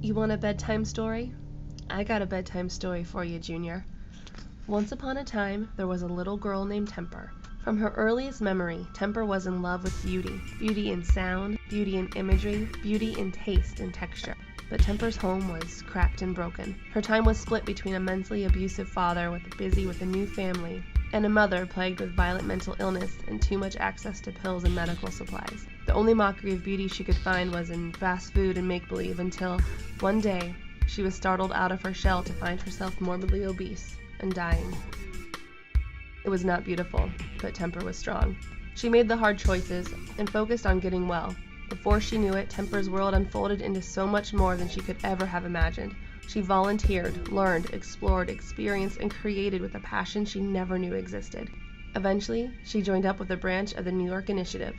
You want a bedtime story? I got a bedtime story for you, Junior. Once upon a time, there was a little girl named Temper. From her earliest memory, Temper was in love with beauty. Beauty in sound, beauty in imagery, beauty in taste and texture. But Temper's home was cracked and broken. Her time was split between a mentally abusive father busy with a new family, and a mother plagued with violent mental illness and too much access to pills and medical supplies. The only mockery of beauty she could find was in fast food and make-believe until, one day, she was startled out of her shell to find herself morbidly obese and dying. It was not beautiful, but Temper was strong. She made the hard choices and focused on getting well. Before she knew it, Temper's world unfolded into so much more than she could ever have imagined. She volunteered, learned, explored, experienced, and created with a passion she never knew existed. Eventually, she joined up with a branch of the New York Initiative.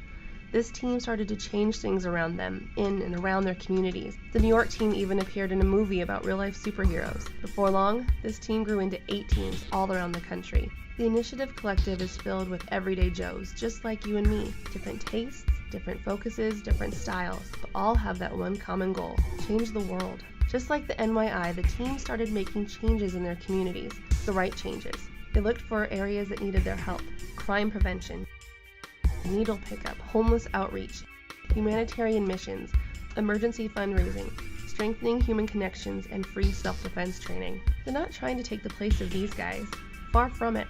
This team started to change things around them, in and around their communities. The New York team even appeared in a movie about real-life superheroes. Before long, this team grew into 8 teams all around the country. The Initiative Collective is filled with everyday Joes, just like you and me. Different tastes, different focuses, different styles, but all have that one common goal: change the world. Just like the NYI, the team started making changes in their communities, the right changes. They looked for areas that needed their help: crime prevention, needle pickup, homeless outreach, humanitarian missions, emergency fundraising, strengthening human connections, and free self-defense training. They're not trying to take the place of these guys. Far from it.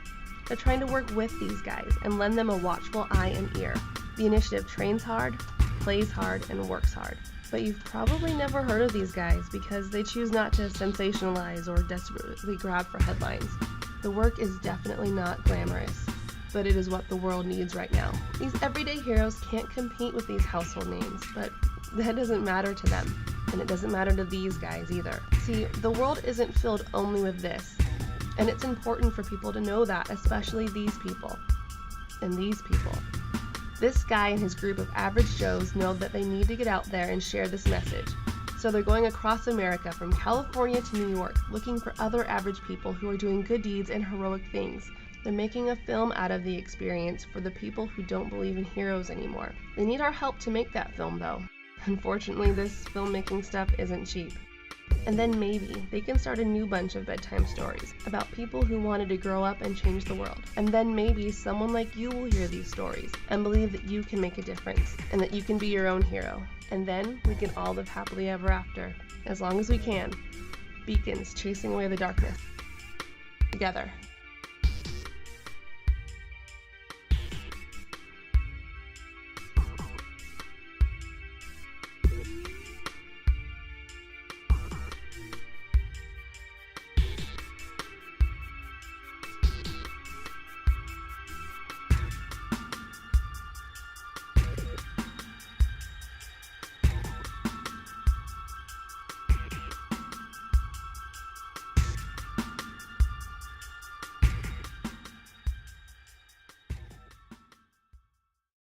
They're trying to work with these guys and lend them a watchful eye and ear. The initiative trains hard, plays hard, and works hard. But you've probably never heard of these guys because they choose not to sensationalize or desperately grab for headlines. The work is definitely not glamorous, but it is what the world needs right now. These everyday heroes can't compete with these household names, but that doesn't matter to them, and it doesn't matter to these guys either. See, the world isn't filled only with this, and it's important for people to know that, especially these people, and these people. This guy and his group of average Joes know that they need to get out there and share this message. So they're going across America from California to New York, looking for other average people who are doing good deeds and heroic things. They're making a film out of the experience for the people who don't believe in heroes anymore. They need our help to make that film, though. Unfortunately, this filmmaking stuff isn't cheap. And then maybe they can start a new bunch of bedtime stories about people who wanted to grow up and change the world. And then maybe someone like you will hear these stories and believe that you can make a difference and that you can be your own hero. And then we can all live happily ever after, as long as we can. Beacons chasing away the darkness. Together.